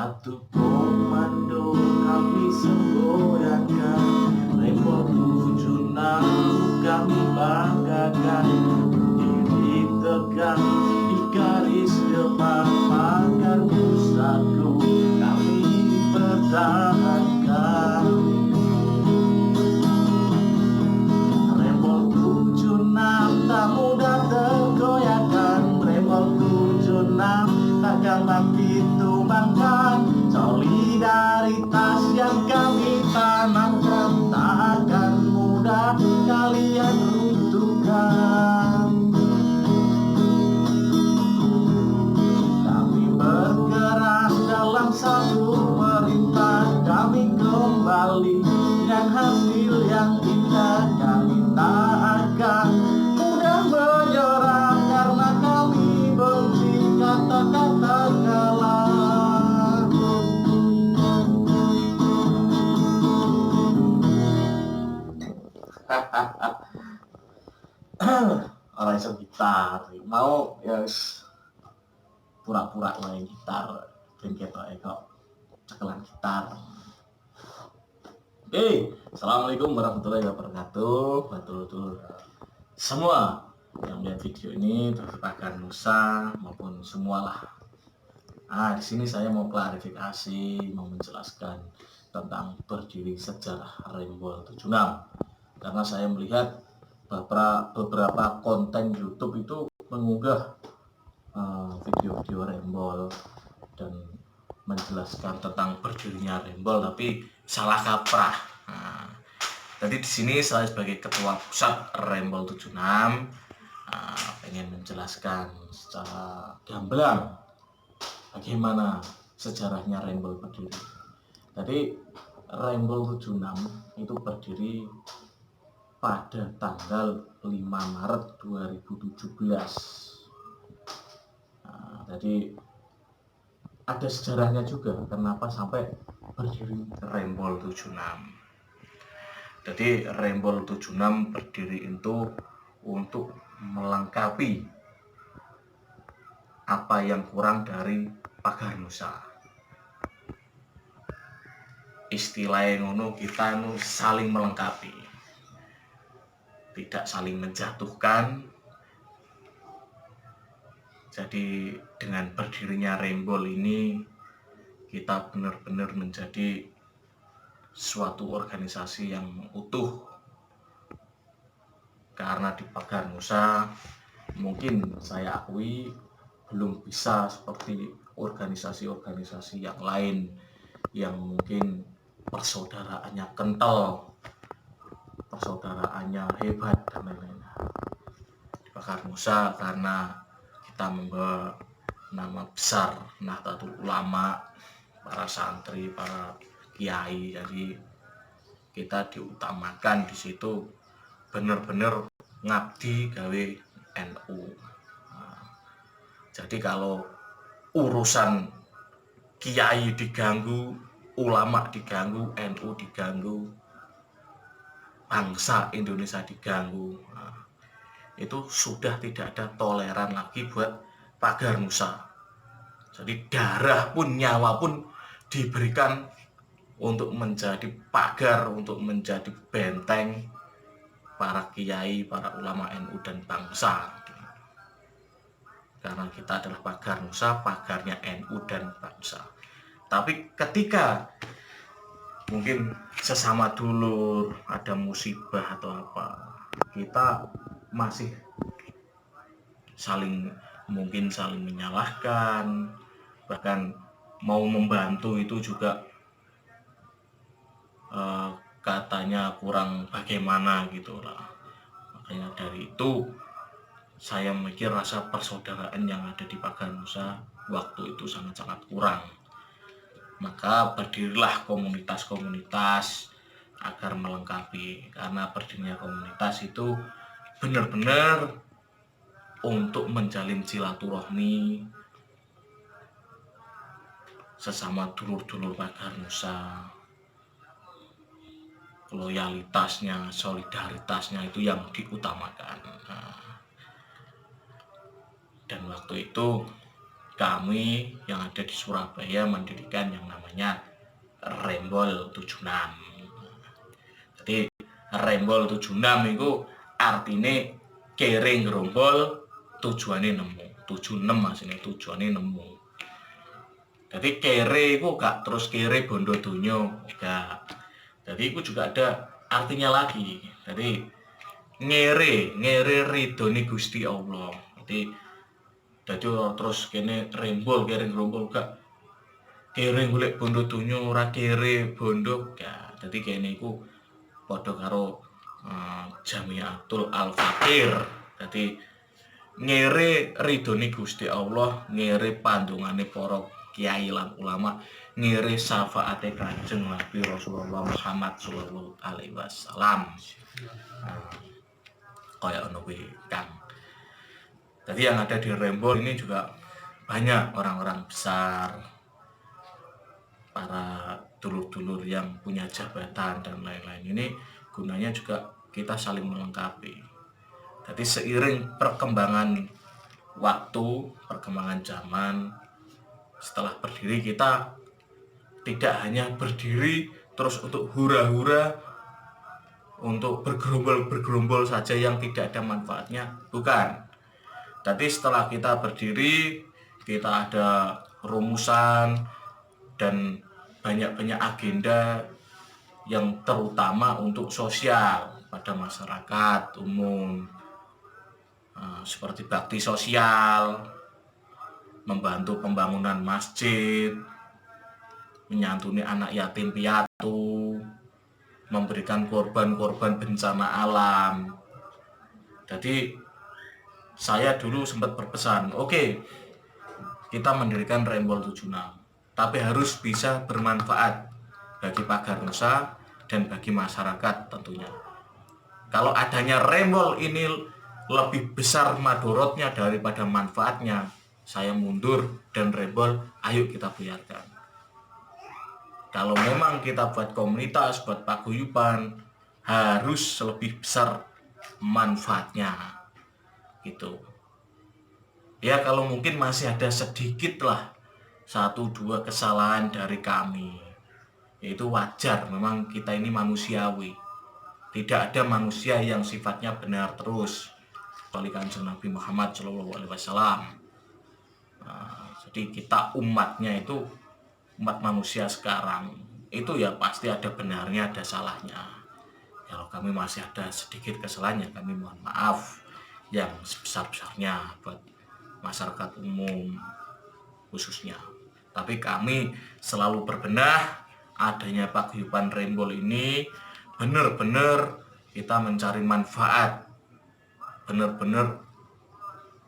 Satu komando kami semboyankan, Rembol 76 kami banggakan. Diri tegak di garis depan, pagar Nusaku kami pertahankan. Rembol 76 tak mudah tergoyahkan, Rembol 76 takkan ditumbangkan. Solidaritas yang kami tanamkan tak akan mudah kalian runtuhkan. Kami bergerak dalam satu perintah, kami kembali dengan hasil yang indah. Kami tak akan mudah menyerah karena kami benci kata-kata kalah. Orang iso gitar mau ya pura-pura main gitar ben ketoke kok cekelan gitar. Assalamualaikum warahmatullahi wabarakatuh. Betul-betul semua yang melihat video ini, Pagar Nusa maupun semualah. Di sini saya mau klarifikasi, mau menjelaskan tentang berdiri sejarah Rembol 76. Karena saya melihat beberapa konten YouTube itu mengunggah video-video Rembol dan menjelaskan tentang berdirinya Rembol, tapi salah kaprah. Jadi di sini saya sebagai ketua pusat Rembol 76 pengen menjelaskan secara gamblang bagaimana sejarahnya Rembol berdiri. Jadi Rembol 76 itu berdiri pada tanggal 5 Maret 2017. Jadi ada sejarahnya juga kenapa sampai berdiri Rembol 76. Jadi Rembol 76 berdiri itu untuk melengkapi apa yang kurang dari Pagar Nusa. Istilahnya ngono, kita saling melengkapi, tidak saling menjatuhkan. Jadi dengan berdirinya Rembol ini kita benar-benar menjadi suatu organisasi yang utuh. Karena di Pagar Nusa mungkin saya akui belum bisa seperti organisasi-organisasi yang lain yang mungkin persaudaraannya kental, persaudaraannya hebat dan lain-lain. Di Pagar Nusa karena kita membawa nama besar Nahdlatul Ulama, para santri, para kiai, jadi kita diutamakan di situ bener-bener ngabdi gawe NU. Jadi kalau urusan kiai diganggu, ulama diganggu, NU diganggu, bangsa Indonesia diganggu, itu sudah tidak ada toleran lagi buat Pagar Nusa. Jadi darah pun, nyawa pun diberikan untuk menjadi pagar, untuk menjadi benteng para kiai, para ulama NU dan bangsa. Karena kita adalah Pagar Nusa, pagarnya NU dan bangsa. Tapi ketika mungkin sesama dulur ada musibah atau apa, kita masih saling menyalahkan, bahkan mau membantu itu juga katanya kurang bagaimana gitu lah. Makanya dari itu saya mikir rasa persaudaraan yang ada di Pagar Nusa waktu itu sangat-sangat kurang. Maka berdirilah komunitas-komunitas agar melengkapi, karena berdirinya komunitas itu benar-benar untuk menjalin silaturahmi sesama dulur-dulur Pagar Nusa. Loyalitasnya, solidaritasnya itu yang diutamakan. Dan waktu itu kami yang ada di Surabaya mendirikan yang namanya Rembol 76. Jadi Rembol 76 itu artinya kere ngerombol tujuannya nemu. 76 asline tujuannya nemu. Jadi kere itu gak terus kere bondo dunyo, enggak. Jadi itu juga ada artinya lagi. Jadi ngere ridhone Gusti Allah. Jadi terus kene rembol kere ngerombol gak kere golek bondo dunyo, ora kere bondo gak. Jadi kene iku padha karo Jamiatul Al-Fakir. Jadi ngere ridhone Gusti Allah, ngere pandungane para kiai lan ulama, ngere syafaate Kanjeng Nabi Rasulullah Muhammad sallallahu alaihi wasallam. Kaya ono kuwi Kang. Jadi yang ada di Rembol ini juga banyak orang-orang besar, para dulur-dulur yang punya jabatan dan lain-lain. Ini gunanya juga kita saling melengkapi. Jadi seiring perkembangan waktu, perkembangan zaman, setelah berdiri kita tidak hanya berdiri terus untuk hura-hura, untuk bergerombol saja yang tidak ada manfaatnya, bukan. Jadi setelah kita berdiri, kita ada rumusan dan banyak-banyak agenda yang terutama untuk sosial pada masyarakat umum, seperti bakti sosial, membantu pembangunan masjid, menyantuni anak yatim piatu, memberikan korban-korban bencana alam. Jadi saya dulu sempat berpesan, oke, kita mendirikan Rembol 76, tapi harus bisa bermanfaat bagi Pagar Nusa dan bagi masyarakat tentunya. Kalau adanya Rembol ini lebih besar madorotnya daripada manfaatnya, saya mundur dan Rembol ayo kita biarkan. Kalau memang kita buat komunitas, buat paguyuban, harus lebih besar manfaatnya gitu. Ya kalau mungkin masih ada sedikit lah 1-2 kesalahan dari kami, itu wajar, memang kita ini manusiawi. Tidak ada manusia yang sifatnya benar terus, kecuali Kanjeng Nabi Muhammad SAW. Jadi kita umatnya itu, umat manusia sekarang itu ya pasti ada benarnya, ada salahnya. Kalau kami masih ada sedikit kesalahannya, kami mohon maaf yang sebesar-besarnya buat masyarakat umum khususnya. Tapi kami selalu berbenah, adanya paguyuban Rembol ini benar-benar kita mencari manfaat, benar-benar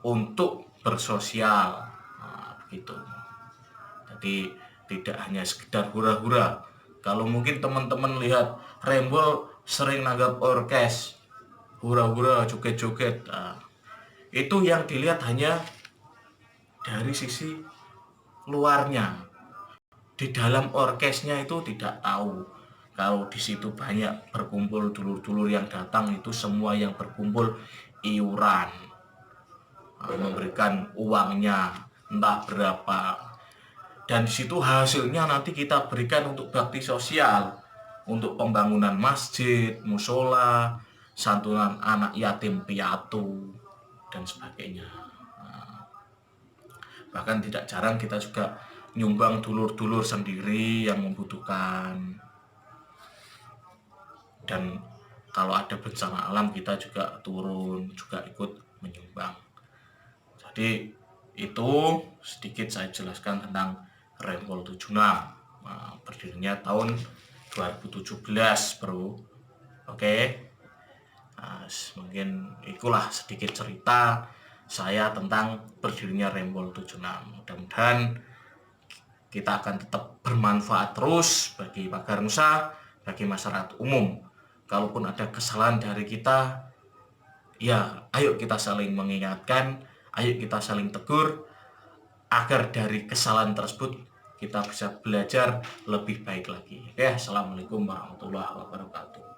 untuk bersosial, begitu. Jadi tidak hanya sekedar hura-hura. Kalau mungkin teman-teman lihat Rembol sering nanggap orkes, hura-hura, joget-joget, itu yang dilihat hanya dari sisi luarnya. Di dalam orkesnya itu tidak tahu kalau di situ banyak berkumpul dulur-dulur yang datang, itu semua yang berkumpul iuran, memberikan uangnya entah berapa, dan di situ hasilnya nanti kita berikan untuk bakti sosial, untuk pembangunan masjid, musola, santunan anak yatim piatu dan sebagainya. Bahkan tidak jarang kita juga nyumbang dulur-dulur sendiri yang membutuhkan. Dan kalau ada bencana alam kita juga turun, juga ikut menyumbang. Jadi itu sedikit saya jelaskan tentang Rembol 76. Berdirinya tahun 2017 bro. Oke. Mungkin itulah sedikit cerita saya tentang berdirinya Rembol 76. Mudah-mudahan kita akan tetap bermanfaat terus bagi Pagar Nusa, bagi masyarakat umum. Kalaupun ada kesalahan dari kita, ya ayo kita saling mengingatkan, ayo kita saling tegur, agar dari kesalahan tersebut kita bisa belajar lebih baik lagi. Assalamualaikum warahmatullahi wabarakatuh.